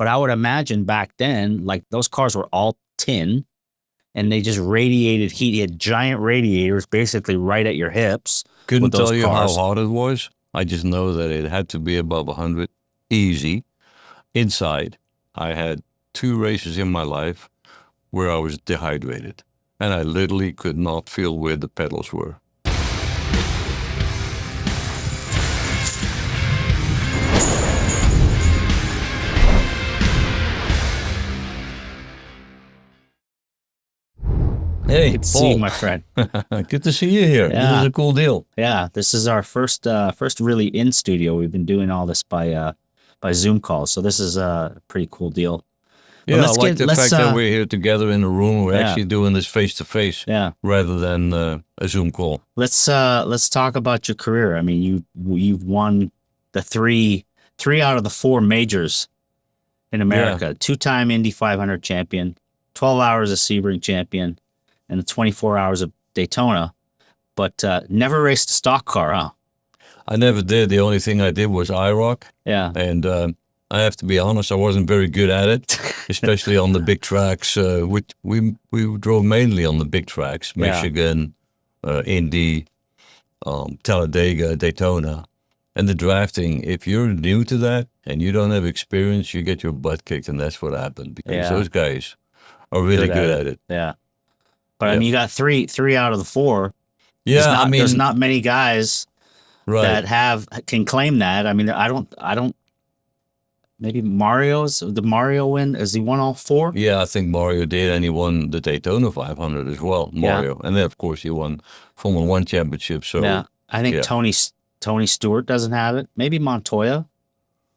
But I would imagine back then, like those cars were all tin and they just radiated heat. You had giant radiators basically right at your hips. Couldn't with those tell you cars. how hot it was. I just know that it had to be above 100, easy. Inside, I had 2 races in my life where I was dehydrated, and I literally could not feel where the pedals were. Hey, Good to Paul. see you, my friend. Good to see you here. Yeah. This is a cool deal. Yeah, this is our first really in studio. We've been doing all this by Zoom calls, so this is a pretty cool deal. Yeah, I like the fact that we're here together in a room. We're actually doing this face to face, rather than a Zoom call. Let's talk about your career. I mean, you've won the three out of the 4 majors in America. Yeah. 2-time Indy 500 champion, 12 hours of Sebring champion, and the 24 hours of Daytona, but never raced a stock car, huh? I never did. The only thing I did was IROC. Yeah. And I have to be honest, I wasn't very good at it, especially on the big tracks. We drove mainly on the big tracks, Michigan, Indy, Talladega, Daytona. And the drafting, if you're new to that and you don't have experience, you get your butt kicked, and that's what happened, because those guys are really good at it. Yeah. But I mean, you got three out of the 4. Yeah, there's not many guys that can claim that. I mean, I don't. Maybe Mario win? Has he won all 4? Yeah, I think Mario did, and he won the Daytona 500 as well, Mario. And then, of course, he won Formula 1 championship. So yeah, I think Tony Stewart doesn't have it. Maybe Montoya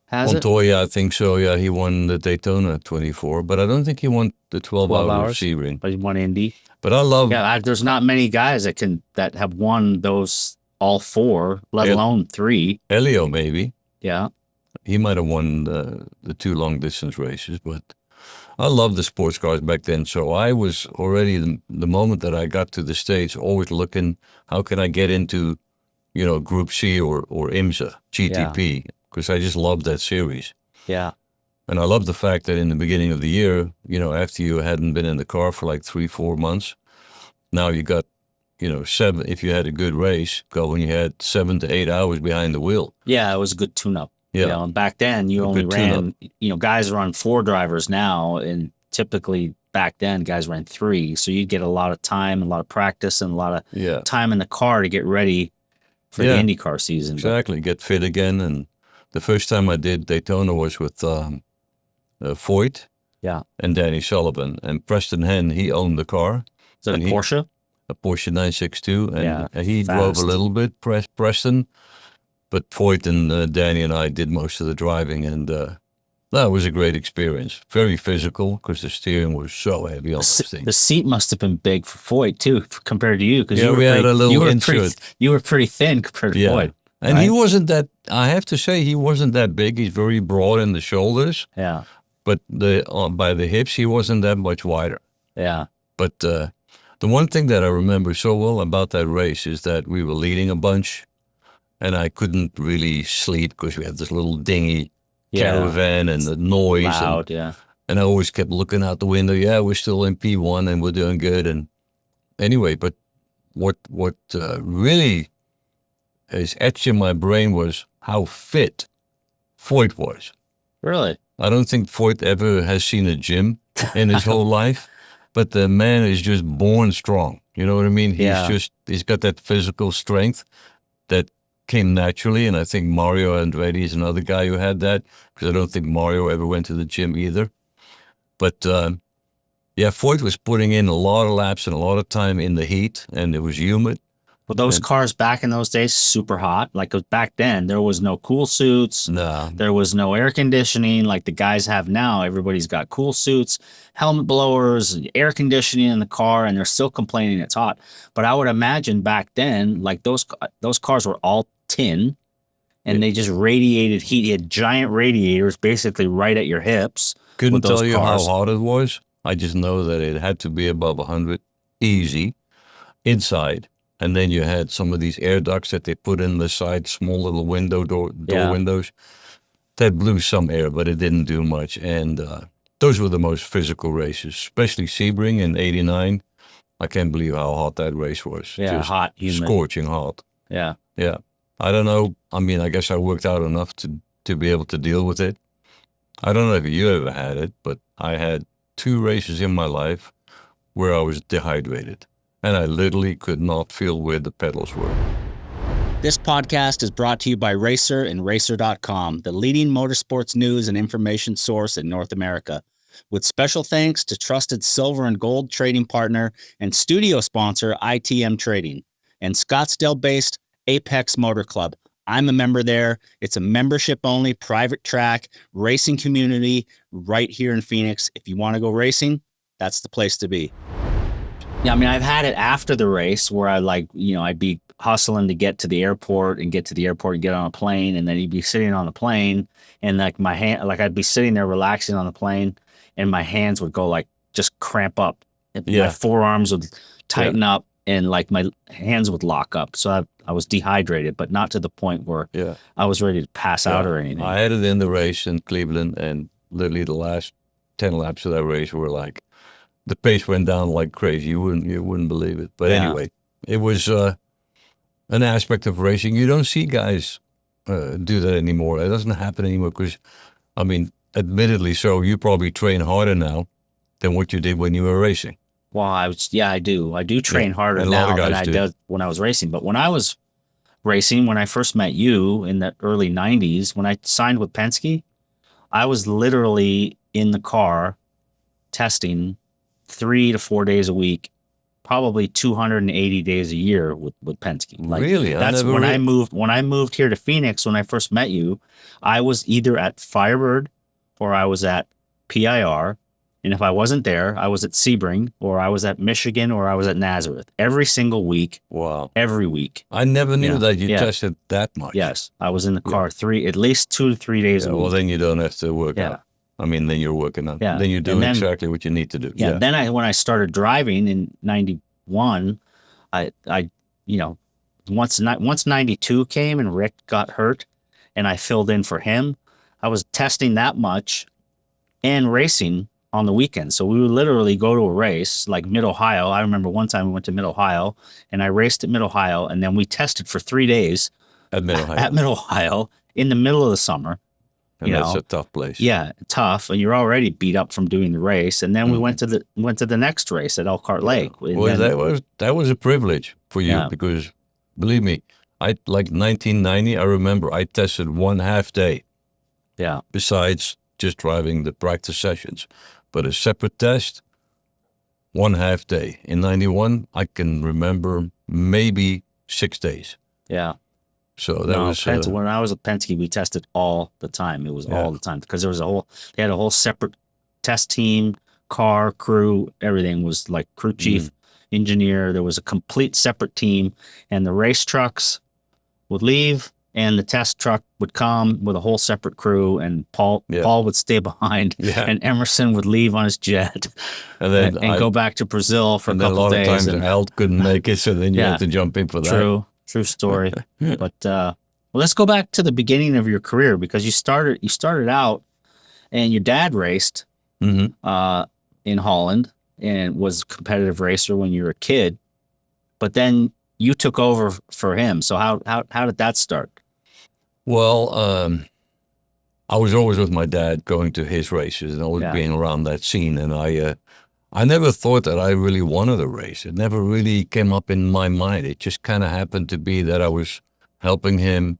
has it. Montoya, I think so. Yeah, he won the Daytona 24, but I don't think he won the 12 hours Sebring. But he won Indy. But I love. Yeah, there's not many guys that have won those all 4, let alone 3. Elio, maybe. Yeah. He might have won the 2 long distance races, but I loved the sports cars back then. So I was already, the moment that I got to the States, always looking, how can I get into, Group C or IMSA, GTP, because I just loved that series. Yeah. And I love the fact that in the beginning of the year, after you hadn't been in the car for like 3-4 months, now you got, 7, if you had a good race going, you had 7 to 8 hours behind the wheel. Yeah, it was a good tune-up. Yeah. And back then you only ran, guys run 4 drivers now, and typically back then guys ran 3. So you'd get a lot of time, a lot of practice, and a lot of time in the car to get ready for the IndyCar season. Exactly, get fit again. And the first time I did Daytona was with Foyt and Danny Sullivan. And Preston Henn, he owned the car. Is it a Porsche? A Porsche 962. And he drove a little bit, Preston. But Foyt and Danny and I did most of the driving, and that was a great experience. Very physical, because the steering was so heavy on this thing. The seat must have been big for Foyt too, compared to you, because you were pretty thin compared to Foyt. And he wasn't that. I have to say, he wasn't that big. He's very broad in the shoulders. Yeah. But by the hips, he wasn't that much wider. Yeah. But the one thing that I remember so well about that race is that we were leading a bunch. And I couldn't really sleep because we had this little dingy caravan and the noise. Loud, and I always kept looking out the window. Yeah, we're still in P1 and we're doing good. And anyway, but what really is etched in my brain was how fit Foyt was. Really? I don't think Foyt ever has seen a gym in his whole life, but the man is just born strong. You know what I mean? He's got that physical strength that came naturally, and I think Mario Andretti is another guy who had that, because I don't think Mario ever went to the gym either. But Foyt was putting in a lot of laps and a lot of time in the heat, and it was humid. Well, those cars back in those days, super hot. Like back then, there was no cool suits. No. There was no air conditioning like the guys have now. Everybody's got cool suits, helmet blowers, air conditioning in the car, and they're still complaining it's hot. But I would imagine back then, like those cars were all tin, and they just radiated heat. You had giant radiators basically right at your hips. Couldn't tell you how hot it was. I just know that it had to be above 100, easy, inside. And then you had some of these air ducts that they put in the side, small little door windows. that blew some air, but it didn't do much. And those were the most physical races, especially Sebring in '89. I can't believe how hot that race was. Yeah, just hot, humid. scorching hot. Yeah. Yeah. I don't know. I mean, I guess I worked out enough to be able to deal with it. I don't know if you ever had it, but I had 2 races in my life where I was dehydrated, and I literally could not feel where the pedals were. This podcast is brought to you by Racer and Racer.com, the leading motorsports news and information source in North America. With special thanks to trusted silver and gold trading partner and studio sponsor ITM Trading and Scottsdale-based Apex Motor Club. I'm a member there. It's a membership-only private track racing community right here in Phoenix. If you want to go racing, that's the place to be. Yeah, I mean, I've had it after the race where I'd be hustling to get to the airport and get on a plane, and then you'd be sitting on the plane, and I'd be sitting there relaxing on the plane, and my hands would go just cramp up. My forearms would tighten up, and my hands would lock up. So I was dehydrated, but not to the point where I was ready to pass out or anything. I had it in the race in Cleveland, and literally the last 10 laps of that race were the pace went down like crazy. You wouldn't believe it. But anyway, it was an aspect of racing. You don't see guys do that anymore. It doesn't happen anymore because, I mean, admittedly so, you probably train harder now than what you did when you were racing. Well, I do. I do train harder now than I did when I was racing. But when I was racing, when I first met you in the early 90s, when I signed with Penske, I was literally in the car testing 3 to 4 days a week, probably 280 days a year with Penske. Really? That's when I moved here to Phoenix. When I first met you, I was either at Firebird or I was at PIR. And if I wasn't there, I was at Sebring or I was at Michigan or I was at Nazareth every single week. Wow. Every week. I never knew that you tested that much. Yes. I was in the car at least 2 to 3 days a week. Well, then you don't have to work out. I mean, then you're working on. Then you're doing exactly what you need to do. Yeah. Then when I started driving in '91, once 92 came and Rick got hurt, and I filled in for him, I was testing that much and racing on the weekends. So we would literally go to a race like Mid-Ohio. I remember one time we went to Mid-Ohio, and I raced at Mid-Ohio, and then we tested for 3 days at Mid-Ohio in the middle of the summer. And that's a tough place. Yeah, tough, and you're already beat up from doing the race. And then we went to the next race at Elkhart Lake. Well, that was a privilege for you because, believe me, 1990. I remember I tested 1 half day. Yeah. Besides just driving the practice sessions, but a separate test, 1 half day. In '91, I can remember maybe 6 days. Yeah. So that was when I was at Penske, we tested all the time. It was all the time because they had a whole separate test team, car, crew, everything was like crew chief, engineer. There was a complete separate team, and the race trucks would leave and the test truck would come with a whole separate crew, and Paul would stay behind, and Emerson would leave on his jet and then go back to Brazil for a couple of days. A lot of times Al couldn't make it, so then you had to jump in for that. True story. But let's go back to the beginning of your career, because you started out, and your dad raced in Holland and was a competitive racer when you were a kid, but then you took over for him. So how did that start? Well, I was always with my dad going to his races and always being around that scene, and I never thought that I really wanted a race. It never really came up in my mind. It just kind of happened to be that I was helping him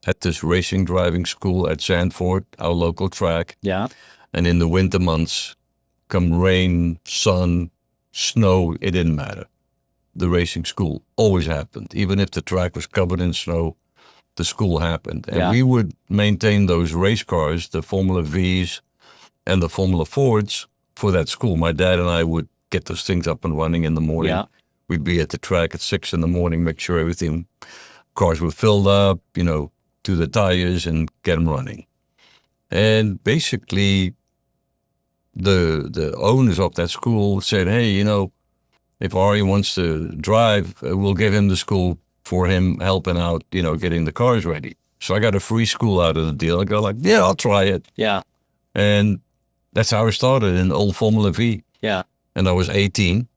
at this racing driving school at Zandvoort, our local track. Yeah. And in the winter months, come rain, sun, snow, it didn't matter. The racing school always happened. Even if the track was covered in snow, the school happened. And we would maintain those race cars, the Formula Vs and the Formula Fords, for that school. My dad and I would get those things up and running in the morning. Yeah. We'd be at the track at 6 in the morning, make sure cars were filled up, to the tires, and get them running. And basically, the owners of that school said, hey, if Arie wants to drive, we'll give him the school for him helping out, getting the cars ready. So I got a free school out of the deal. I go like, yeah, I'll try it. Yeah. And that's how I started in old Formula V. Yeah. And I was 18.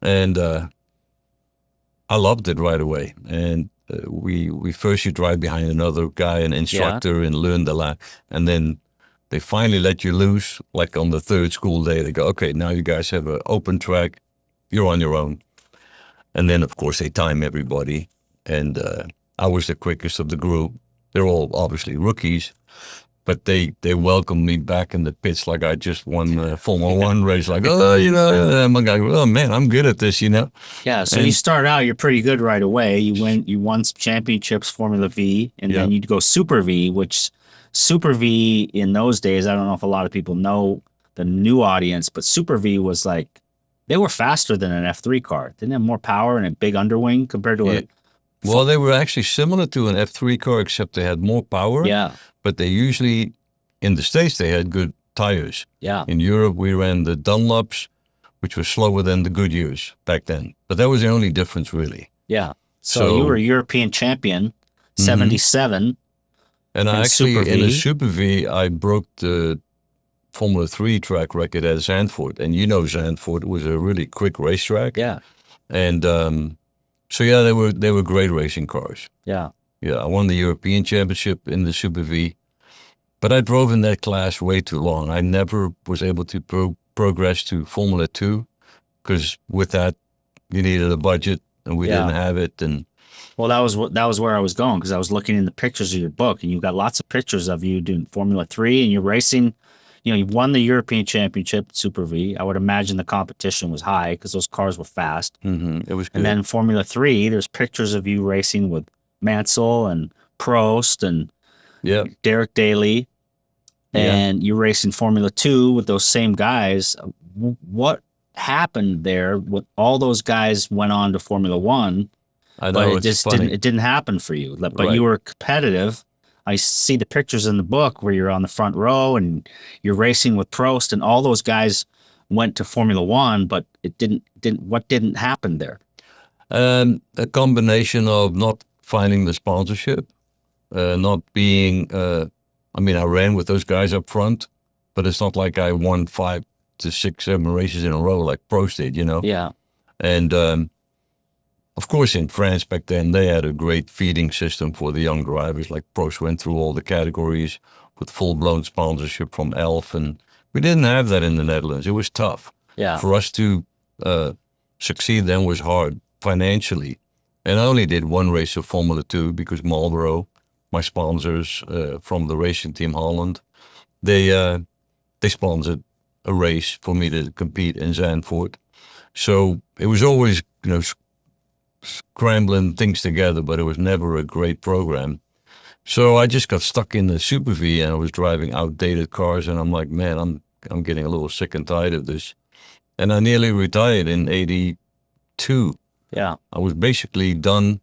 And I loved it right away. And we first you drive behind another guy, an instructor, and learn the lap. And then they finally let you loose, like on the third school day. They go, okay, now you guys have an open track. You're on your own. And then, of course, they time everybody. And I was the quickest of the group. They're all obviously rookies. But they welcomed me back in the pits like I just won the Formula One race. Like, oh, you know, I'm like, oh, man, I'm good at this, you know. Yeah, so you start out, you're pretty good right away. You won some championships, Formula V, and then you'd go Super V, which Super V in those days, I don't know if a lot of people know the new audience, but Super V was like, they were faster than an F3 car. Didn't have more power and a big underwing compared to a... Well, they were actually similar to an F3 car, except they had more power. Yeah. But they usually, in the States, they had good tires. Yeah. In Europe, we ran the Dunlops, which was slower than the Goodyears back then. But that was the only difference, really. Yeah. So you were a European champion, 77. And I actually, in a Super V, I broke the Formula 3 track record at Zandvoort. And you know Zandvoort was a really quick racetrack. Yeah. And so, yeah, they were great racing cars. Yeah. Yeah, I won the European Championship in the Super V. But I drove in that class way too long. I never was able to progress to Formula 2 because with that, you needed a budget and we didn't have it. And well, that was where I was going because I was looking in the pictures of your book and you've got lots of pictures of you doing Formula 3 and you're racing. You know, you won the European Championship Super V. I would imagine the competition was high because those cars were fast. It was good. And then Formula 3, there's pictures of you racing with Mansell and Prost and Derek Daly. And you're racing Formula 2 with those same guys. What happened there? All those guys went on to Formula 1. I know, but it didn't happen for you. But you were competitive. I see the pictures in the book where you're on the front row and you're racing with Prost, and all those guys went to Formula 1, but what didn't happen there? A combination of not finding the sponsorship, not being. I mean, I ran with those guys up front, but it's not like I won 5 to 6, 7 races in a row like Prost did, you know. Yeah. And of course, in France back then, they had a great feeding system for the young drivers. Like Prost went through all the categories with full-blown sponsorship from Elf, and we didn't have that in the Netherlands. It was tough. Yeah. For us to succeed then was hard financially. And I only did one race of Formula 2 because Marlboro, my sponsors from the racing team Holland, they sponsored a race for me to compete in Zandvoort. So it was always, you know, scrambling things together, but it was never a great program. So I just got stuck in the Super V and I was driving outdated cars, and I'm like, man, I'm getting a little sick and tired of this. And I nearly retired in 82. Yeah. I was basically done,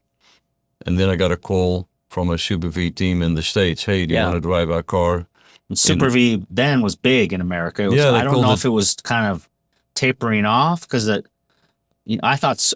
and then I got a call from a Super V team in the States. Hey, do you want to drive our car? And Super V then was big in America. I don't know if it was kind of tapering off because I thought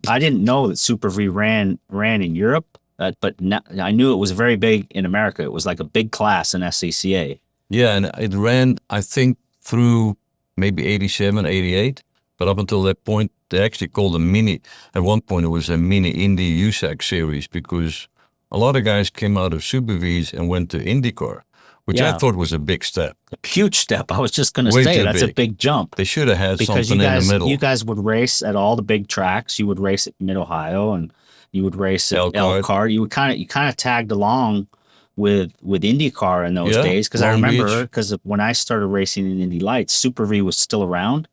I didn't know that Super V ran in Europe, but I knew it was very big in America. It was like a big class in SCCA. Yeah, and it ran, I think, through maybe 87, 88. But up until that point, they actually called a mini. At one point, it was a mini Indy USAC series because a lot of guys came out of Super Vs and went to IndyCar, which I thought was a big step. A huge step. I was just going to say that's a big jump. They should have had something in the middle. You guys would race at all the big tracks. You would race at Mid-Ohio and you would race at Elkhart. You kind of tagged along with IndyCar in those days because I remember when I started racing in Indy Lights, Super V was still around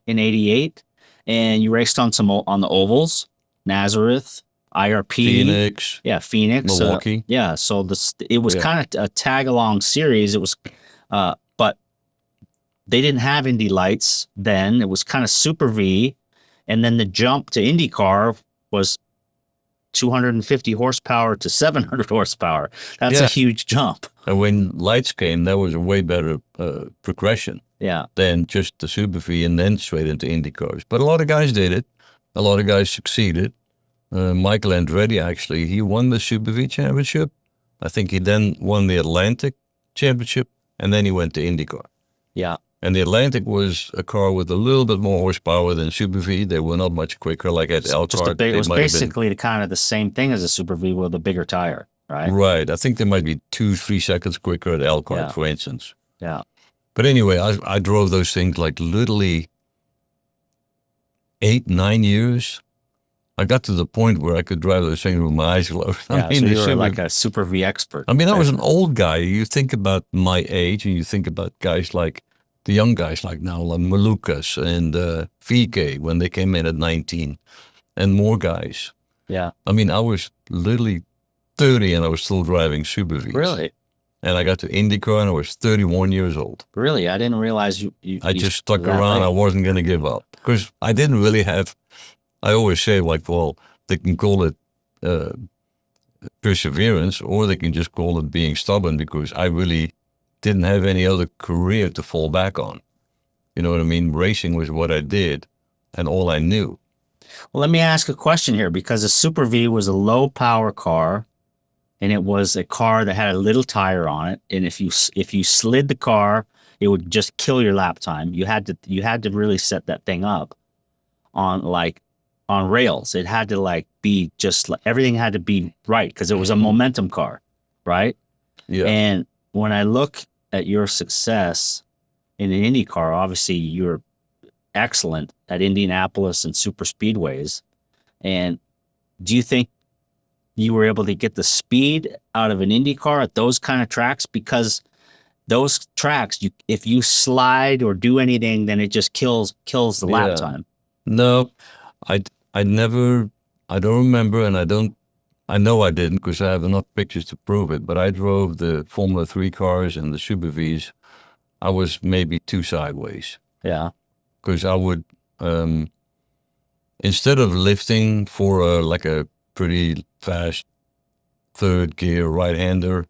in '88, and you raced on the ovals, Nazareth, IRP, Phoenix, Milwaukee. So it was kind of a tag along series. It was, but they didn't have Indy Lights then. It was kind of Super V, and then the jump to IndyCar was 250 horsepower to 700 horsepower. That's a huge jump. And when Lights came, that was a way better progression than just the Super V and then straight into IndyCars. But a lot of guys did it. A lot of guys succeeded. Michael Andretti, actually, he won the Super V championship, I think he then won the Atlantic Championship, and then he went to IndyCar. Yeah. And the Atlantic was a car with a little bit more horsepower than Super V. They were not much quicker, like at Elkhart. It was basically kind of the same thing as a Super V with a bigger tire, right? Right. I think they might be 2-3 seconds quicker at Elkhart, for instance. Yeah. But anyway, I drove those things like literally 8-9 years. I got to the point where I could drive those things with my eyes closed. Yeah, so you were like a Super V expert. I mean, I was an old guy. You think about my age, and you think about guys like the young guys like now, like Malukas and VK when they came in at 19, and more guys. Yeah. I mean, I was literally 30 and I was still driving Super Vs. Really? And I got to IndyCar and I was 31 years old. Really? I didn't realize I just stuck around. I wasn't going to give up because I didn't really have, I always say like, well, they can call it perseverance or they can just call it being stubborn because I really didn't have any other career to fall back on. You know what I mean? Racing was what I did and all I knew. Well, let me ask a question here because a Super V was a low power car and it was a car that had a little tire on it. And if you slid the car, it would just kill your lap time. You had to really set that thing up on rails. It had to be just like everything had to be right because it was a momentum car, right? Yeah. And when I look at your success in an Indy car, obviously you're excellent at Indianapolis and super speedways. And do you think you were able to get the speed out of an Indy car at those kind of tracks? Because those tracks, if you slide or do anything, then it just kills the lap time. No, I don't remember, and I know I didn't because I have enough pictures to prove it, but I drove the Formula 3 cars and the Super Vs. I was maybe 2 sideways. Yeah. Because I would, instead of lifting for a pretty fast third gear right-hander,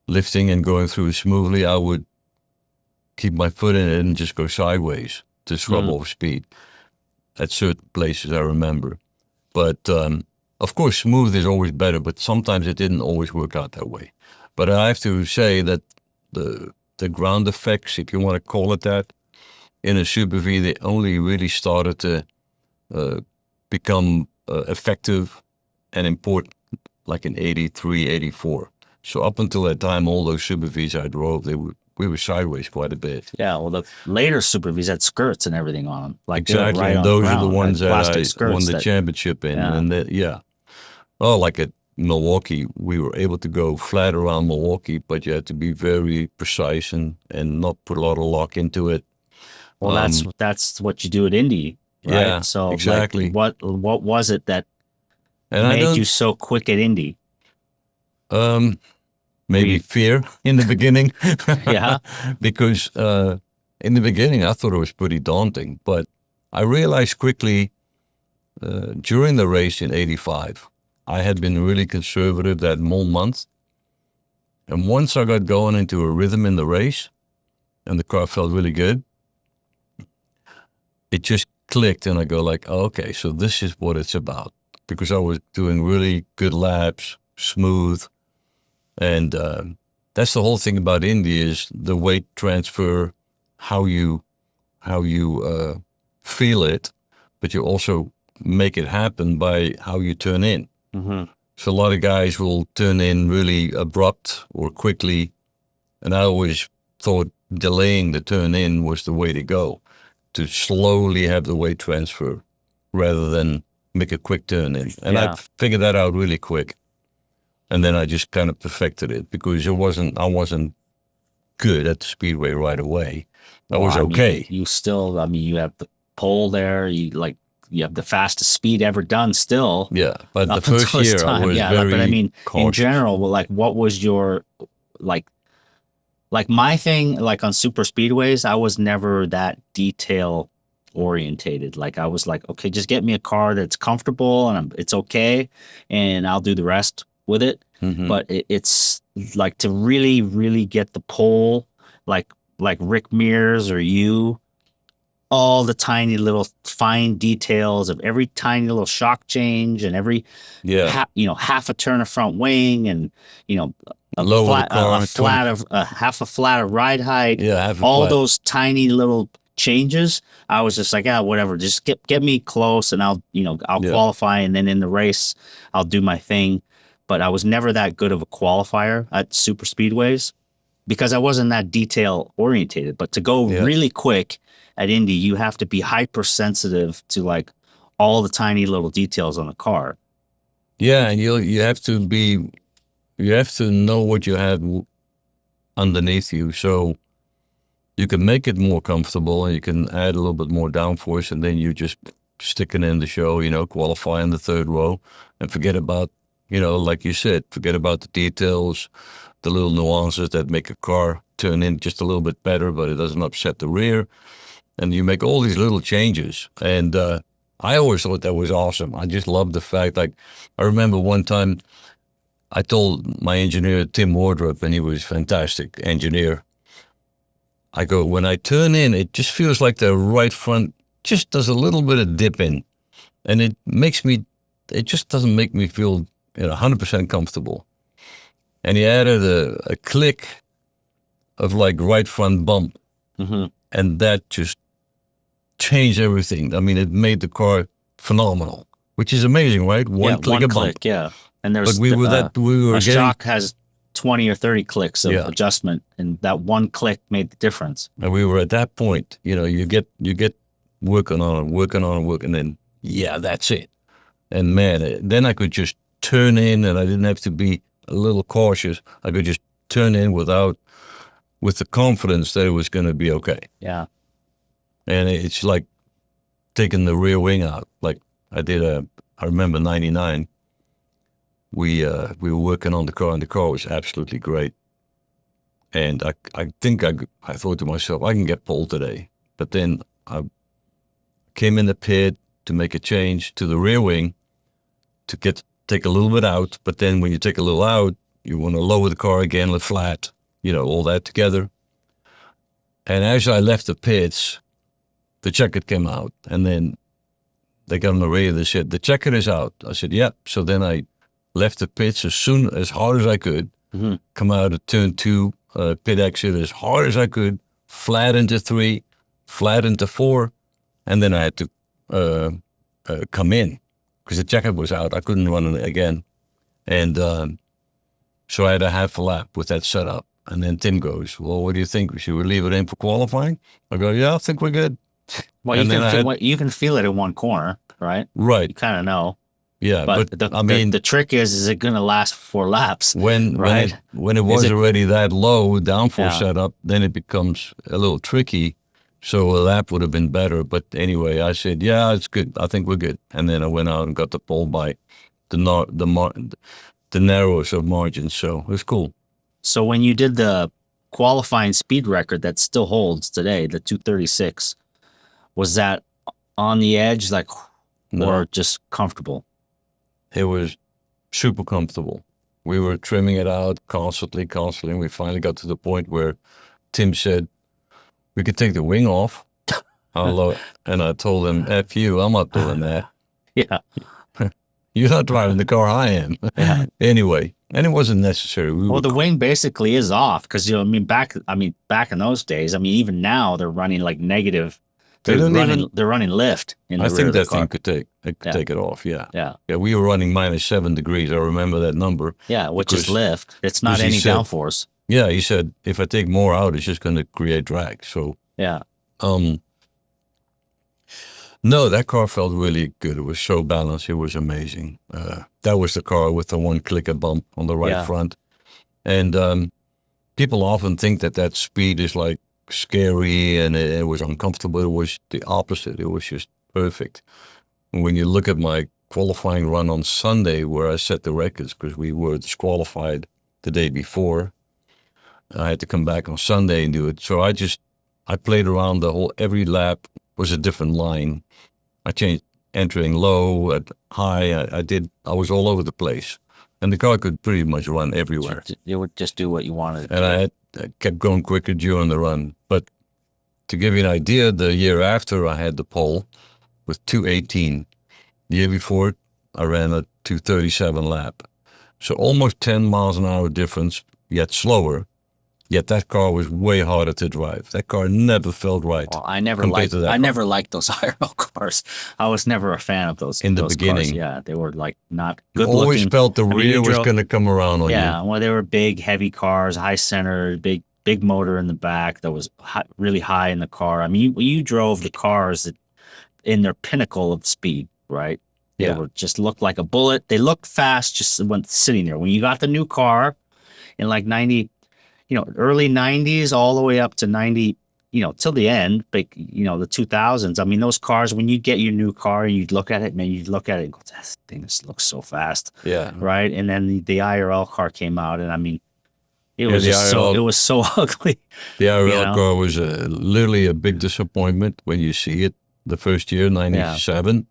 lifting and going through smoothly, I would keep my foot in it and just go sideways to scrub off speed at certain places, I remember. But of course, smooth is always better, but sometimes it didn't always work out that way. But I have to say that the ground effects, if you want to call it that, in a Super V, they only really started to become effective and important like in 83, 84. So up until that time, all those Super Vs I drove, we were sideways quite a bit. Yeah, well, the later Super Vs had skirts and everything on them. Exactly, right and those are the ones that I won the championship in. Yeah. And oh, like at Milwaukee, we were able to go flat around Milwaukee, but you had to be very precise and not put a lot of lock into it. Well, that's what you do at Indy, right? Yeah, so exactly. What was it that made you so quick at Indy? Maybe fear in the beginning. Yeah. Because in the beginning, I thought it was pretty daunting, but I realized quickly during the race in 85, I had been really conservative that whole month. And once I got going into a rhythm in the race and the car felt really good, it just clicked and I go like, oh, okay, so this is what it's about. Because I was doing really good laps, smooth. And that's the whole thing about Indy is the weight transfer, how you feel it, but you also make it happen by how you turn in. Mm-hmm. So a lot of guys will turn in really abrupt or quickly. And I always thought delaying the turn in was the way to go, to slowly have the weight transfer rather than make a quick turn in. And I figured that out really quick. And then I just kind of perfected it because I wasn't good at the speedway right away. I was okay. You still, you have the pole there. You have the fastest speed ever done still. Yeah, but the first year I was very but I mean, cautious. In general, what was your, like my thing, on super speedways, I was never that detail orientated. I was like, okay, just get me a car that's comfortable and it's okay. And I'll do the rest with it. Mm-hmm. But it's like to really, really get the pole, like Rick Mears or you, all the tiny little fine details of every tiny little shock change and every half a turn of front wing, and lower the car, half a flat of ride height. Yeah, half a all flat. those tiny little changes. I was just like, whatever, just get me close, and I'll qualify, and then in the race I'll do my thing. But I was never that good of a qualifier at super speedways because I wasn't that detail orientated. But to go really quick at Indy, you have to be hypersensitive to like all the tiny little details on the car. Yeah, and you have to know what you have underneath you, so you can make it more comfortable, and you can add a little bit more downforce, and then you just stick it in the show, qualify in the third row, and forget about, like you said, forget about the details, the little nuances that make a car turn in just a little bit better, but it doesn't upset the rear. And you make all these little changes. And I always thought that was awesome. I just loved the fact, like, I remember one time I told my engineer, Tim Wardrop, and he was a fantastic engineer. I go, when I turn in, it just feels like the right front just does a little bit of dip in. And it just doesn't make me feel 100% comfortable. And he added a click of like right front bump. Mm-hmm. And that just changed everything. I mean, it made the car phenomenal, which is amazing, right? One click. Yeah. And there's a shock has 20 or 30 clicks of adjustment, and that one click made the difference. And we were at that point, you get working on it, and then that's it. And man, then I could just turn in, and I didn't have to be a little cautious. I could just turn in with the confidence that it was going to be okay. Yeah. And it's like taking the rear wing out. Like I remember 99. We were working on the car, and the car was absolutely great. And I think I thought to myself, I can get Paul today. But then I came in the pit to make a change to the rear wing to take a little bit out. But then when you take a little out, you want to lower the car again, let flat, all that together. And as I left the pits, the checker came out, and then they got on the radio. They said, the checker is out. I said, yep. So then I left the pits as hard as I could, come out of turn 2, pit exit as hard as I could, flat into 3, flat into 4, and then I had to come in because the checker was out. I couldn't run it again. And so I had a half a lap with that setup. And then Tim goes, well, what do you think? Should we leave it in for qualifying? I go, yeah, I think we're good. Well, you can feel it in one corner, right? Right. You kind of know. Yeah, but the trick is it going to last 4 laps? When it was already that low downforce setup, then it becomes a little tricky. So a lap would have been better. But anyway, I said, yeah, it's good. I think we're good. And then I went out and got the pole by the narrowest of margins. So it was cool. So when you did the qualifying speed record that still holds today, the 236, was that on the edge, or just comfortable? It was super comfortable. We were trimming it out constantly, and we finally got to the point where Tim said, we could take the wing off. And I told him, F you, I'm not doing that. Yeah. You're not driving the car, I am. Yeah. Anyway, and it wasn't necessary. The wing basically is off because back in those days, even now they're running like negative. They're running lift in the rear of the car. I think that thing could take it off. Yeah. Yeah. Yeah. We were running -7 degrees. I remember that number. Yeah, which is lift. It's not any downforce. Yeah, he said if I take more out, it's just going to create drag. So yeah. No, that car felt really good. It was so balanced. It was amazing. That was the car with the one clicker bump on the right front. And people often think that speed is like scary and it was uncomfortable. It was the opposite. It was just perfect. And when you look at my qualifying run on Sunday where I set the records because we were disqualified the day before, I had to come back on Sunday and do it. So I played around every lap was a different line. I changed entering low, at high. I was all over the place. And the car could pretty much run everywhere. You would just do what you wanted. And I kept going quicker during the run. But to give you an idea, the year after I had the pole with 2:18. The year before, I ran a 2:37 lap. So almost 10 miles an hour difference, yet slower. Yet that car was way harder to drive. That car never felt right. Well, I never liked those IRL cars. I was never a fan of those in the those beginning. Cars. Yeah, they were like not You good always looking. felt the rear was going to come around on you. Yeah, well, they were big, heavy cars, high center, big motor in the back that was really high in the car. I mean, you drove the cars that in their pinnacle of speed, right? They were just looked like a bullet. They looked fast just when sitting there. When you got the new car in like 90, early 90s all the way up to 90, till the end, but the 2000s. I mean, those cars, when you get your new car and you'd look at it, man, you'd look at it and go, that thing just looks so fast. Yeah. Right. And then the IRL car came out, and I mean, it was so ugly. The IRL car was literally a big disappointment when you see it the first year, 97. Yeah.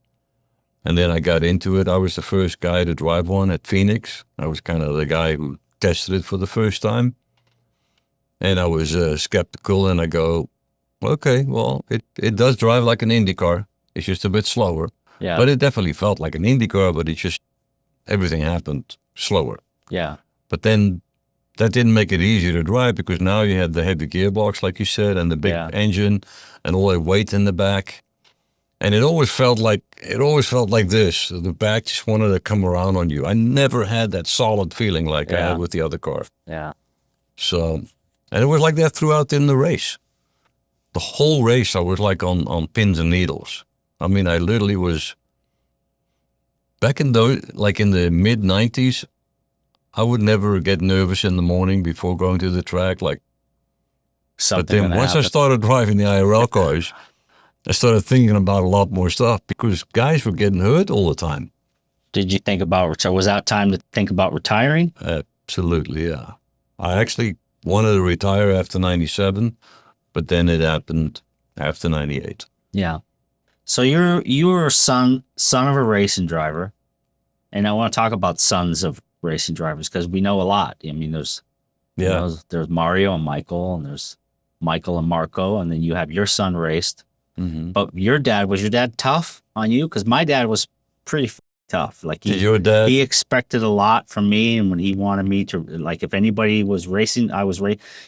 And then I got into it. I was the first guy to drive one at Phoenix. I was kind of the guy who tested it for the first time. And I was skeptical, and I go, okay, well, it does drive like an Indy car. It's just a bit slower. Yeah. But it definitely felt like an Indy car, but everything happened slower. Yeah. But then that didn't make it easier to drive, because now you had the heavy gearbox, like you said, and the big engine and all that weight in the back. And it always felt like this. The back just wanted to come around on you. I never had that solid feeling like I had with the other car. Yeah. So, and it was like that throughout in the race. The whole race, I was like on pins and needles. I mean, I literally was, back in the mid-90s, I would never get nervous in the morning before going to the track. But then once I started driving the IRL cars, I started thinking about a lot more stuff, because guys were getting hurt all the time. Did you think about, was that time to think about retiring? Absolutely, yeah. I actually wanted to retire after 97, but then it happened after 98. Yeah. So you're a son of a racing driver, and I want to talk about sons of racing drivers, because we know a lot. I mean, there's Mario and Michael, and there's Michael and Marco, and then you have your son raced. Mm-hmm. But was your dad tough on you? Because my dad was pretty tough. Like he expected a lot from me, and when he wanted me to, like, if anybody was racing,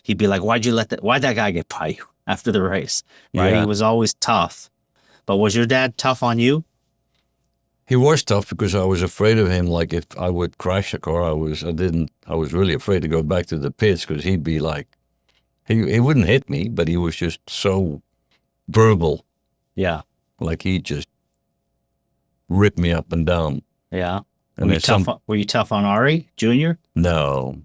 he'd be like, why'd that guy get by you after the race? Right? Yeah. He was always tough. But was your dad tough on you? He was tough, because I was afraid of him. Like, if I would crash a car, I was really afraid to go back to the pits, because he'd be like, he wouldn't hit me, but he was just so verbal. Yeah. Like, he just ripped me up and down. Yeah. Were you tough on Arie Jr.? No.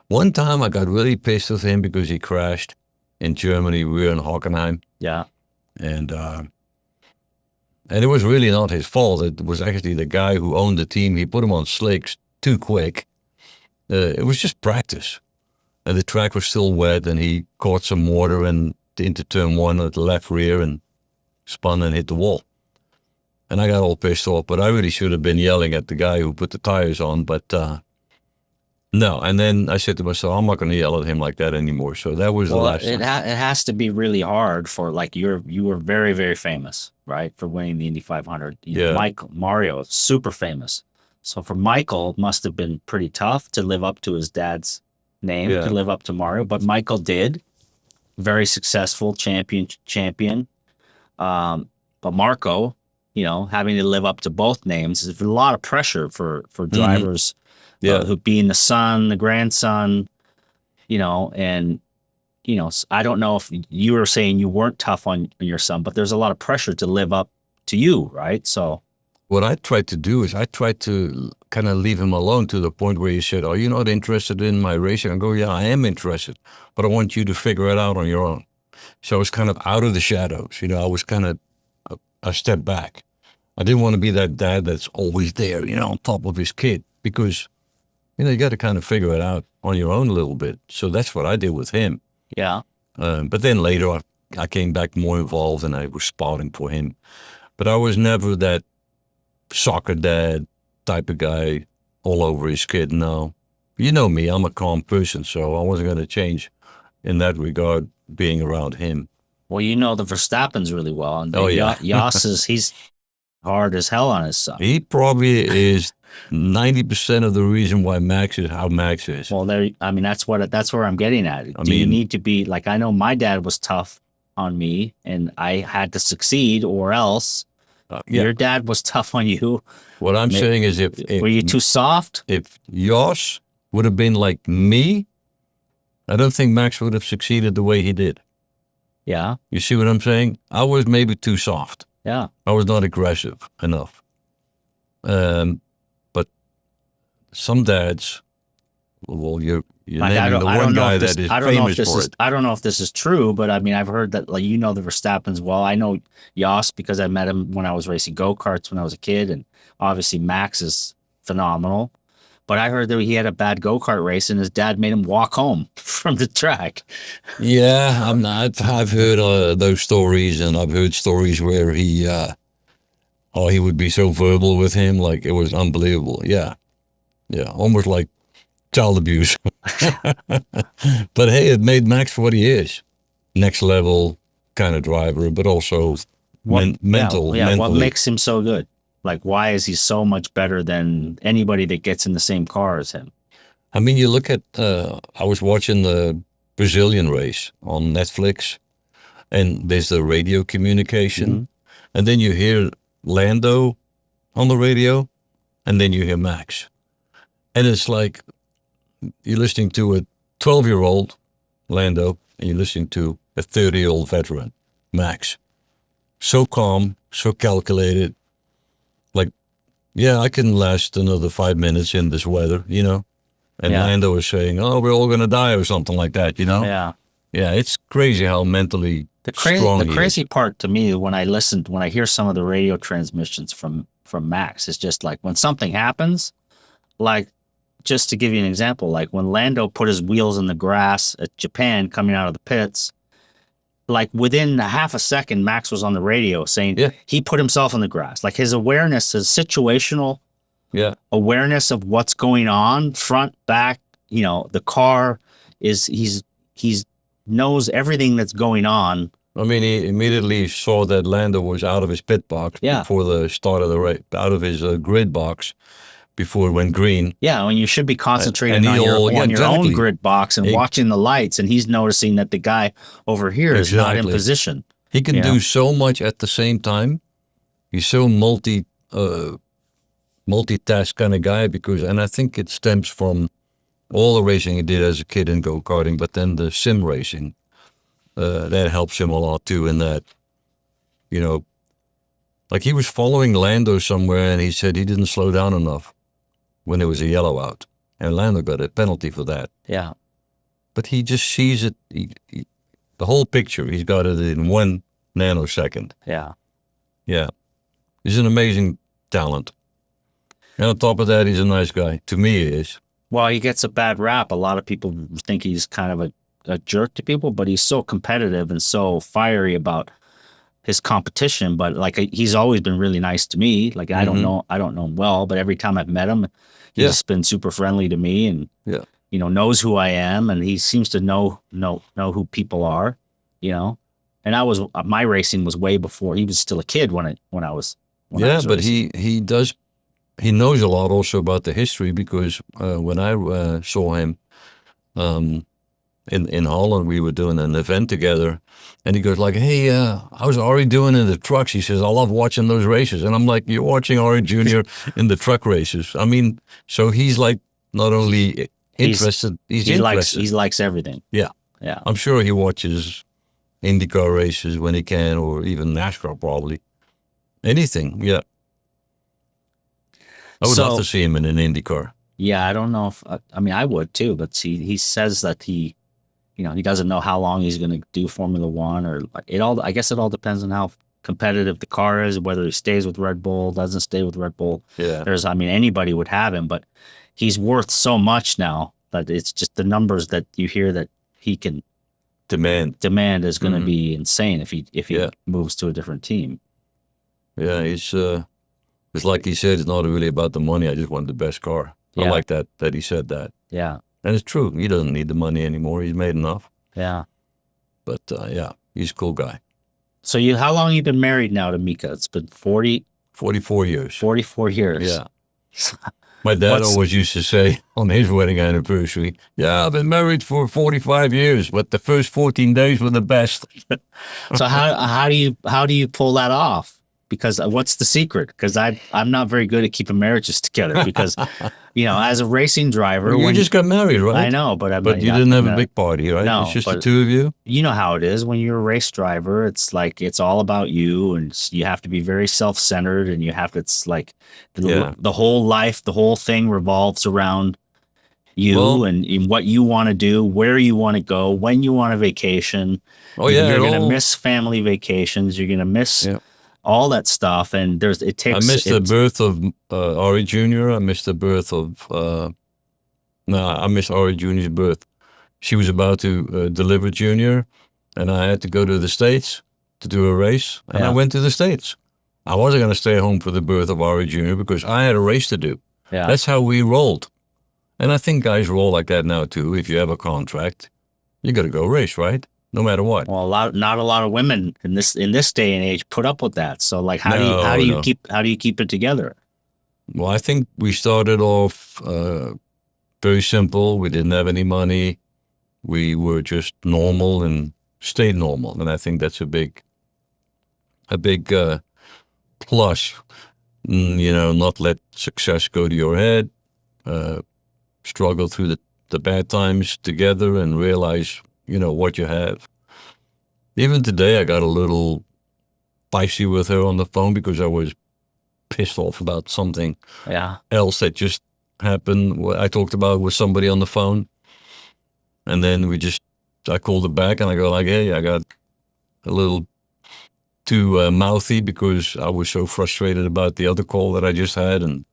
One time I got really pissed with him because he crashed in Germany. We were in Hockenheim. Yeah. And it was really not his fault. It was actually the guy who owned the team. He put him on slicks too quick. It was just practice. And the track was still wet, and he caught some water into turn one at the left rear and spun and hit the wall. And I got all pissed off, but I really should have been yelling at the guy who put the tires on, but no. And then I said to myself, I'm not going to yell at him like that anymore. So that was the last time. It has to be really hard for, like, you were very, very famous, right, for winning the Indy 500. Mario, super famous. So for Michael, it must have been pretty tough to live up to his dad's name, to live up to Mario, but Michael did. Very successful champion. But Marco, having to live up to both names is a lot of pressure for drivers. Who being the son, the grandson, and I don't know if you were saying you weren't tough on your son, but there's a lot of pressure to live up to you, right? So what I tried to do is I tried to kind of leave him alone, to the point where he said, "Are you not interested in my racing?" I go, "Yeah, I am interested, but I want you to figure it out on your own." So I was kind of out of the shadows. I was kind of a step back. I didn't want to be that dad that's always there, on top of his kid, because, you got to kind of figure it out on your own a little bit. So that's what I did with him. Yeah. But then later I came back more involved, and I was spotting for him. But I was never that soccer dad type of guy all over his kid. No. You know me, I'm a calm person, so I wasn't going to change in that regard. being around him. Well, you know the Verstappen's really well, and Oh, yeah. Jos he's hard as hell on his son. He probably is 90% of the reason why Max is how Max is. Well, that's where I'm getting at. Do you need to be like, I know my dad was tough on me, and I had to succeed, or else your dad was tough on you. What I'm saying is, if were you too soft? If Jos would have been like me, I don't think Max would have succeeded the way he did. Yeah. You see what I'm saying? I was maybe too soft. Yeah. I was not aggressive enough. But some dads, well, you're like, naming the one guy that is famous for it. I don't know if this is true, but I mean, I've heard that, like, you know, the Verstappens well. I know Jos because I met him when I was racing go-karts when I was a kid, and obviously Max is phenomenal. But I heard that he had a bad go-kart race and his dad made him walk home from the track. Yeah, I've heard those stories, and I've heard stories where he would be so verbal with him, like it was unbelievable. Yeah, almost like child abuse. But hey, it made Max what he is. Next level kind of driver, but also mental. Yeah, what makes him so good? Like, why is he so much better than anybody that gets in the same car as him? I mean, you look at, I was watching the Brazilian race on Netflix, and there's the radio communication, and then you hear Lando on the radio, and then you hear Max. And it's like you're listening to a 12-year-old Lando, and you're listening to a 30-year-old veteran, Max. So calm, so calculated. Like, yeah, I can last another 5 minutes in this weather, you know? And Lando is saying, oh, we're all going to die or something like that, you know? Yeah. Yeah, it's crazy how mentally strong he is. The crazy part to me when I hear some of the radio transmissions from Max, is just like when something happens, like, just to give you an example, like when Lando put his wheels in the grass at Japan coming out of the pits, like within a half a second, Max was on the radio saying he put himself in the grass. Like his awareness, his situational awareness of what's going on, front, back, you know, the car he's knows everything that's going on. I mean, he immediately saw that Lando was out of his pit box before the start of the race, out of his grid box before it went green. Yeah, when you should be concentrating on your own grid box and watching the lights, and he's noticing that the guy over here is not in position. He can do so much at the same time. He's so multitask kind of guy and I think it stems from all the racing he did as a kid in go-karting, but then the sim racing, that helps him a lot too in that, you know, like he was following Lando somewhere and he said he didn't slow down enough when there was a yellow out, and Lando got a penalty for that. Yeah. But he just sees it, the whole picture, he's got it in 1 nanosecond. Yeah. Yeah. He's an amazing talent. And on top of that, he's a nice guy. To me, he is. Well, he gets a bad rap. A lot of people think he's kind of a jerk to people, but he's so competitive and so fiery about his competition. But like, he's always been really nice to me. Like, I don't know him well, but every time I've met him, he's been super friendly to me, and you know, knows who I am, and he seems to know who people are, you know. And my racing was way before he was still a kid when I was. But racing. he knows a lot also about the history, because when I saw him in Holland, we were doing an event together, and he goes like, hey, how's Arie doing in the trucks? He says, I love watching those races. And I'm like, you're watching Arie Jr. in the truck races. I mean, so he's like not only interested, he's interested. He likes everything. Yeah. I'm sure he watches IndyCar races when he can, or even NASCAR probably. Anything, yeah. I would love to see him in an IndyCar. Yeah, I don't know if I mean I would too, but see, he says that he doesn't know how long he's going to do Formula One, or I guess it all depends on how competitive the car is, whether he stays with Red Bull, doesn't stay with Red Bull. Yeah. Anybody would have him, but he's worth so much now that it's just the numbers that you hear that he can demand is going to be insane if he moves to a different team. Yeah, it's like he said, it's not really about the money. I just want the best car. Yeah. I like that he said that. Yeah. And it's true. He doesn't need the money anymore. He's made enough. Yeah. But yeah, he's a cool guy. So how long have you been married now to Mika? It's been 44 years. 44 years. Yeah. My dad always used to say on his wedding anniversary, yeah, I've been married for 45 years, but the first 14 days were the best. So how do you pull that off? Because what's the secret? Because I'm not very good at keeping marriages together. Because as a racing driver, You just got married, right? I know, but you didn't have a big party, right? No, it's just the two of you. You know how it is when you're a race driver. It's like it's all about you, and you have to be very self-centered, and you have to. It's like the whole life, the whole thing revolves around you and what you want to do, where you want to go, when you want a vacation. Oh yeah, you're gonna miss family vacations. You're gonna miss. Yeah. All that stuff, and it takes. I missed the birth of Arie Jr. I missed the birth of. I missed Arie Jr.'s birth. She was about to deliver Junior, and I had to go to the States to do a race, and I went to the States. I wasn't going to stay home for the birth of Arie Jr. because I had a race to do. Yeah, that's how we rolled, and I think guys roll like that now too. If you have a contract, you got to go race, right? No matter what. Well, not a lot of women in this day and age put up with that. So, like, how do you keep it together? Well, I think we started off very simple. We didn't have any money. We were just normal and stayed normal, and I think that's a big plus. Not let success go to your head. Struggle through the bad times together and realize. What you have. Even today, I got a little spicy with her on the phone because I was pissed off about something else that just happened. I talked about with somebody on the phone. And then I called her back and I go like, hey, I got a little too mouthy because I was so frustrated about the other call that I just had. And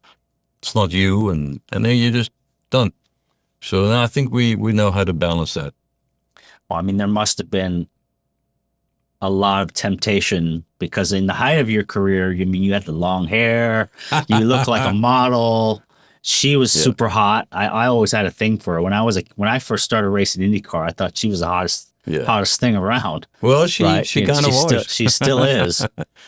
it's not you. And then you're just done. So now I think we know how to balance that. Well, I mean, there must have been a lot of temptation because in the height of your career, you had the long hair, you look like a model. She was super hot. I always had a thing for her. When I first started racing IndyCar, I thought she was the hottest thing around. Well, she kind of was. She still is.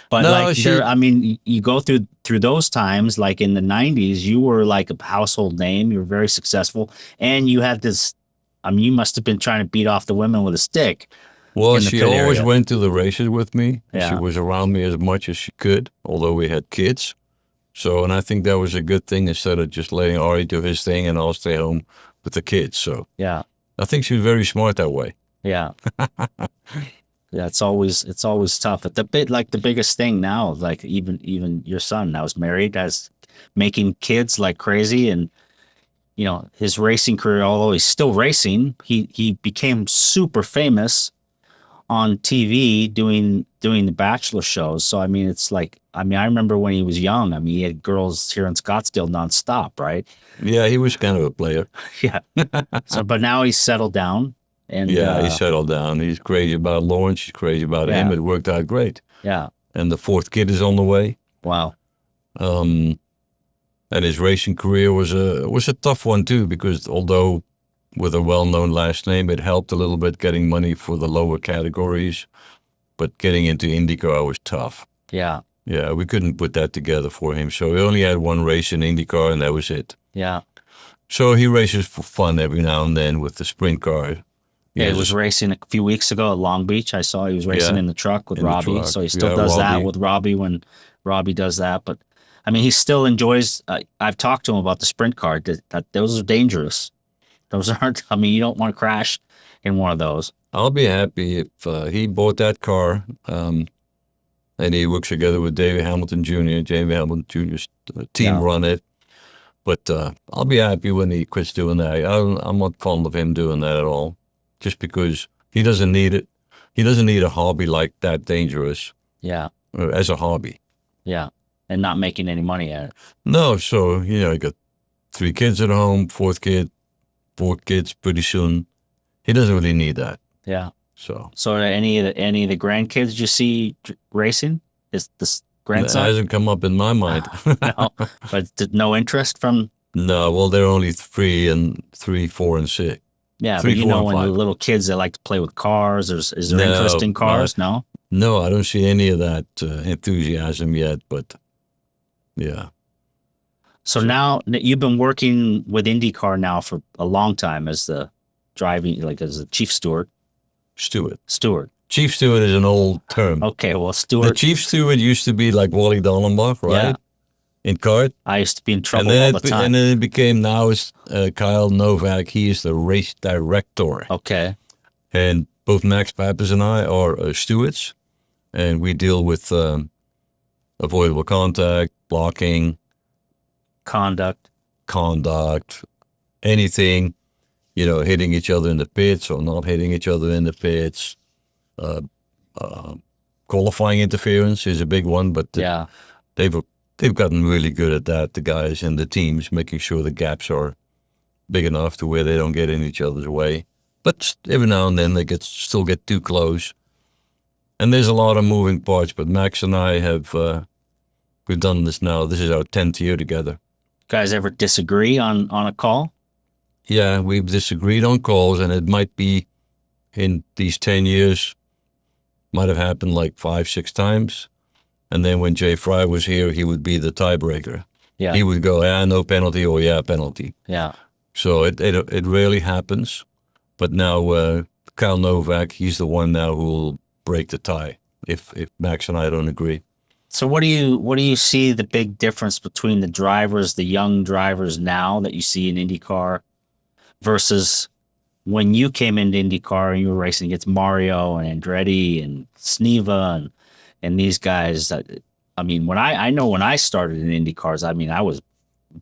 But you go through those times, like in the 90s, you were like a household name. You were very successful, and you had this. You must have been trying to beat off the women with a stick. Well, she always went to the races with me. Yeah. She was around me as much as she could, although we had kids. So, and I think that was a good thing instead of just letting Arie do his thing and I'll stay home with the kids. So, yeah, I think she was very smart that way. Yeah. Yeah, it's always tough. But the biggest thing now, like even your son now is married, has making kids like crazy, and his racing career, although he's still racing, he became super famous on TV doing the Bachelor shows. So I mean, it's like I remember when he was young. I mean, he had girls here in Scottsdale nonstop, right? Yeah, he was kind of a player. Yeah. So, but now he's settled down. And he settled down. He's crazy about Lauren. She's crazy about him. It worked out great. Yeah. And the fourth kid is on the way. Wow. And his racing career was a tough one too, because although with a well-known last name, it helped a little bit getting money for the lower categories, but getting into IndyCar was tough. Yeah. Yeah, we couldn't put that together for him. So he only had one race in IndyCar, and that was it. Yeah. So he races for fun every now and then with the sprint car. He was racing a few weeks ago at Long Beach. I saw he was racing in the truck with Robbie. So he still does that with Robbie when Robbie does that. But I mean, he still enjoys. I've talked to him about the sprint car. That those are dangerous. Those aren't. I mean, you don't want to crash in one of those. I'll be happy if he bought that car, and he works together with David Hamilton Jr. David Hamilton Jr.'s team run it. But I'll be happy when he quits doing that. I'm not fond of him doing that at all. Just because he doesn't need it. He doesn't need a hobby like that dangerous. Yeah. As a hobby. Yeah. And not making any money at it. No. So, he got 3 kids at home, 4th kid, 4 kids pretty soon. He doesn't really need that. Yeah. So any of the grandkids you see racing? Is this grandson? That hasn't come up in my mind. No. But no interest from? No. Well, they're only 3, 4, and 6. Yeah, Three, but you four, know, and when the five. little kids that like to play with cars, is there interest No, in cars? No. no, I don't see any of that enthusiasm yet. But yeah, So so now you've been working with IndyCar now for a long time as the driving, like as the chief steward. steward. Steward. Chief steward is an old term. Okay, well, The steward. chief steward used to be like Wally Dallenbach, right? Yeah, In kart. I used to be in And trouble all then the time. it became now it's Kyle Novak. He is the race director. Okay, And both Max Pappas and I are stewards, and we deal with avoidable contact, blocking, conduct. conduct, anything, hitting each other in the pits or not hitting each other in the pits. Uh, Qualifying interference is a big one, but Yeah, they've gotten really good at that, the guys and the teams, making sure the gaps are big enough to where they don't get in each other's way. But every now and then they still get too close. And there's a lot of moving parts, but Max and I we've done this now. This is our 10th year together. guys ever disagree on a call? Yeah, we've disagreed on calls, and it might be in these 10 years, might have happened like 5, 6 times. And then when Jay Fry was here, he would be the tiebreaker. Yeah, He would go, no penalty, or yeah, penalty. yeah. So it rarely happens. But now Kyle Novak, he's the one now who will break the tie if Max and I don't agree. So what do you see the big difference between the drivers, the young drivers now that you see in IndyCar versus when you came into IndyCar and you were racing against Mario and Andretti and Sneva and these guys that, I mean, when when I started in IndyCars, I mean, I was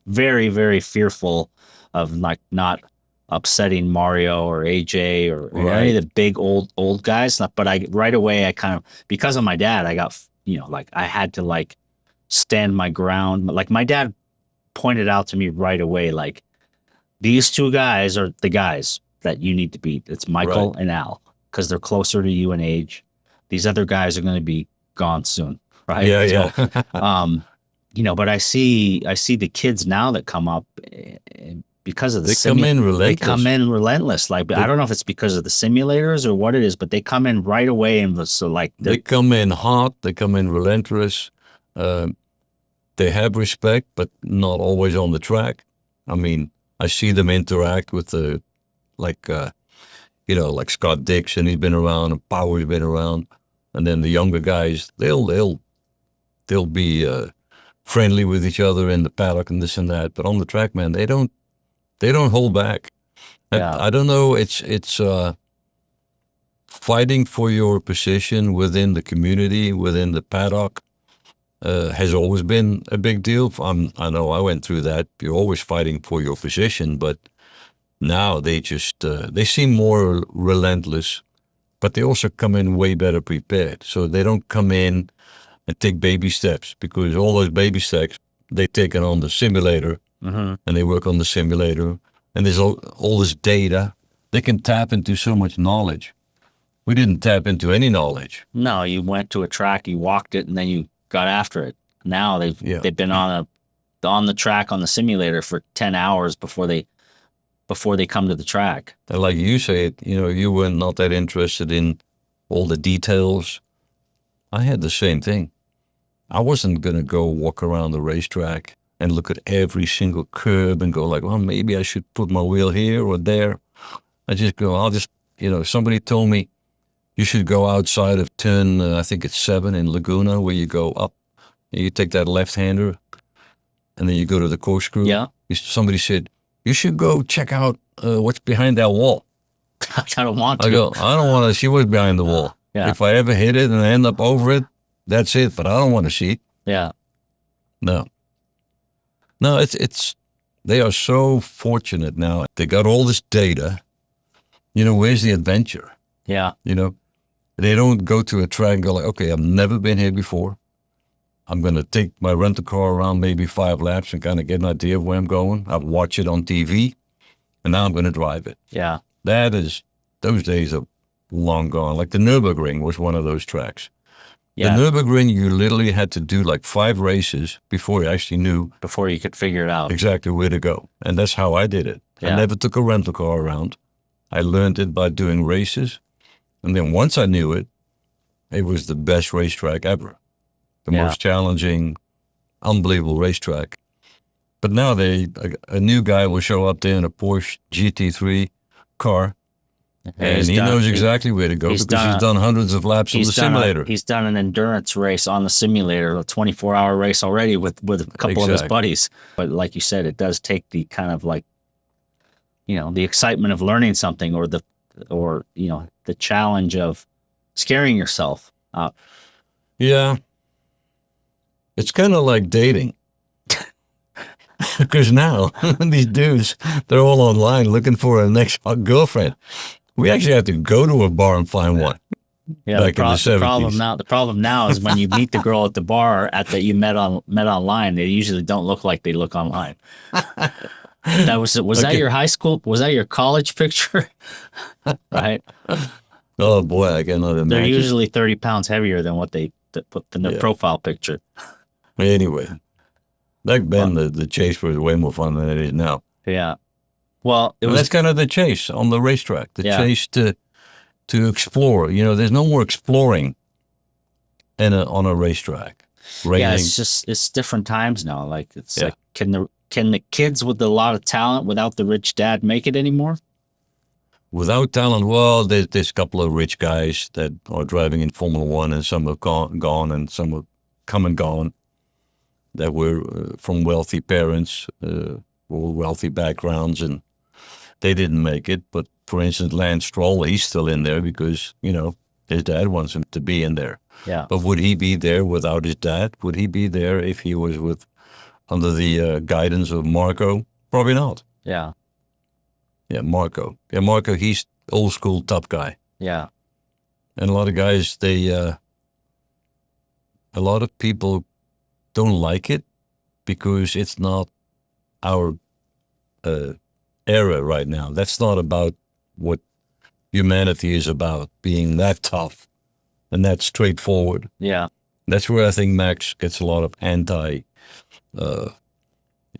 very, very fearful of like not upsetting Mario or AJ or any of the big old guys. But right away I kind of, because of my dad, I got, like I had to like stand my ground. Like my dad pointed out to me right away, like these two guys are the guys that you need to beat. It's Michael and Al, because they're closer to you in age. These other guys are going to be gone soon, right? Yeah, So, but I see the kids now that come up because of the come in relentless. They come in relentless. Like I don't know if it's because of the simulators or what it is, but they come in right away, and so like they come in hot. They come in relentless. They have respect, but not always on the track. I mean, I see them interact with like Scott Dixon. He's been around, and Power's been around, and then the younger guys, they'll be friendly with each other in the paddock and this and that. But on the track, man, they don't hold back. Yeah. I don't know. It's fighting for your position within the community, within the paddock, has always been a big deal. I know I went through that. You're always fighting for your position, but now they just they seem more relentless, but they also come in way better prepared. So they don't come in and take baby steps, because all those baby steps they take it on the simulator. Mm-hmm. And they work on the simulator, and there's all this data. They can tap into so much knowledge. We didn't tap into any knowledge. No, you went to a track, you walked it, and then you got after it. Now they've been on the track on the simulator for 10 hours before they come to the track. And like you said, you were not that interested in all the details. I had the same thing. I wasn't gonna go walk around the racetrack and look at every single curb and go like, well, maybe I should put my wheel here or there. Somebody told me you should go outside of turn, I think it's 7 in Laguna, where you go up, and you take that left-hander, and then you go to the corkscrew. Yeah. Somebody said, you should go check out what's behind that wall. I don't want to. I go, I don't want to see what's behind the wall. Yeah. If I ever hit it and I end up over it, that's it, but I don't want to see it. Yeah. No, they are so fortunate now. They got all this data. Where's the adventure? Yeah. They don't go to a track and go like, okay, I've never been here before. I'm going to take my rental car around maybe 5 laps and kind of get an idea of where I'm going. I'll watch it on TV, and now I'm going to drive it. Yeah. Those days are long gone. Like the Nürburgring was one of those tracks. Yeah. The Nürburgring, you literally had to do like 5 races before you actually knew. Before you could figure it out. Exactly where to go. And that's how I did it. Yeah. I never took a rental car around. I learned it by doing races. And then once I knew it, it was the best racetrack ever. The most challenging, unbelievable racetrack. But now a new guy will show up there in a Porsche GT3 car, and he knows exactly where to go because he's done hundreds of laps on the simulator. He's done an endurance race on the simulator, a 24-hour race already with a couple of his buddies. But like you said, it does take the kind of like, the excitement of learning something or the challenge of scaring yourself out. Yeah. It's kind of like dating. Because now these dudes, they're all online looking for a next girlfriend. We actually have to go to a bar and find one. Yeah, back in the 70s. The problem now is when you meet the girl at the bar that you met online, they usually don't look like they look online. Was that your high school? Was that your college picture? Right. Oh boy, I cannot imagine. They're usually 30 pounds heavier than what they put in their profile picture. Anyway, back then the chase was way more fun than it is now. Yeah. Well, that's kind of the chase on the racetrack. The chase to explore. There's no more exploring on a racetrack. Raining. Yeah, it's different times now. Like like can the kids with a lot of talent without the rich dad make it anymore? Without talent, well, there's a couple of rich guys that are driving in Formula One, and some have gone, and some have come and gone. That were from wealthy parents or wealthy backgrounds, and they didn't make it. But for instance, Lance Stroll, he's still in there because, his dad wants him to be in there. Yeah. But would he be there without his dad? Would he be there if he was under the guidance of Marco? Probably not. Yeah. Yeah, Marco. Yeah, Marco, he's old school tough guy. Yeah. And a lot of guys, a lot of people don't like it because it's not our era right now. That's not about what humanity is about, being that tough and that straightforward. Yeah. That's where I think Max gets a lot of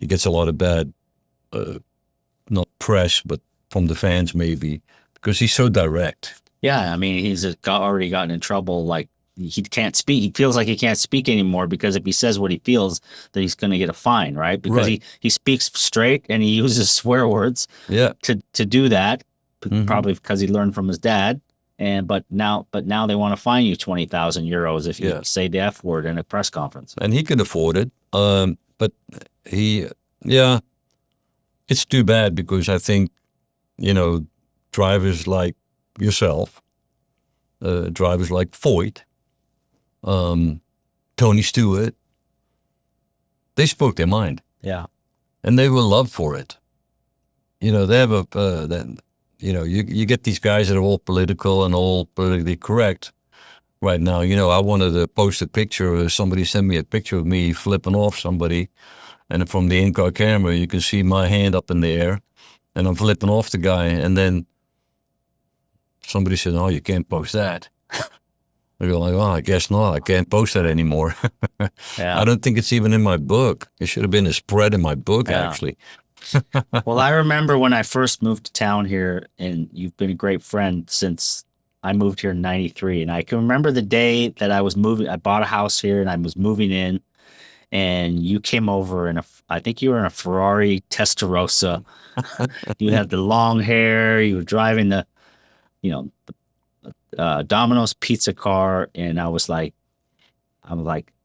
he gets a lot of bad, not press, but from the fans maybe, because he's so direct. Yeah, I mean, he's already gotten in trouble. Like, he can't speak. He feels like he can't speak anymore because if he says what he feels, then he's going to get a fine, right? Because he speaks straight and he uses swear words to do that, probably because he learned from his dad. But now they want to fine you 20,000 euros if you say the F word in a press conference. And he can afford it. But it's too bad because I think, drivers like yourself, drivers like Voigt, Tony Stewart, they spoke their mind. Yeah. And they were loved for it. They have you get these guys that are all political and all politically correct right now. I wanted to post a picture, somebody sent me a picture of me flipping off somebody, and from the in-car camera, you can see my hand up in the air, and I'm flipping off the guy, and then somebody said, "Oh, you can't post that." I go like, "Oh, I guess not. I can't post that anymore." I don't think it's even in my book. It should have been a spread in my book, actually. Well, I remember when I first moved to town here, and you've been a great friend since I moved here in '93. And I can remember the day that I was moving. I bought a house here, and I was moving in, and you came over I think you were in a Ferrari Testarossa. You had the long hair. You were driving the Domino's pizza car, and I'm like,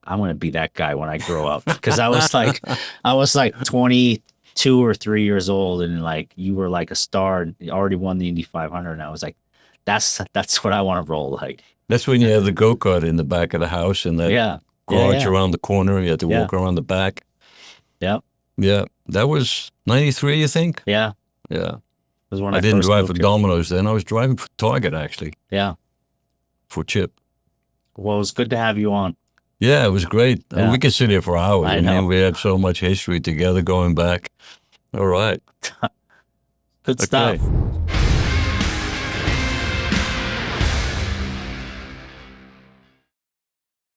I'm going to be that guy when I grow up, because I was like 22 or 3 years old, and like you were like a star, and you already won the Indy 500, and I was like, that's what I want to roll like. That's when you had the go-kart in the back of the house, and that garage around the corner. You had to walk around the back. Yeah. Yeah. That was 93, you think? Yeah. Yeah. Was when I didn't drive for Domino's then. I was driving for Target, actually. Yeah. For Chip. Well, it was good to have you on. Yeah, it was great. Yeah. We could sit here for hours. I know. Mean, we have so much history together going back. All right. Good stuff.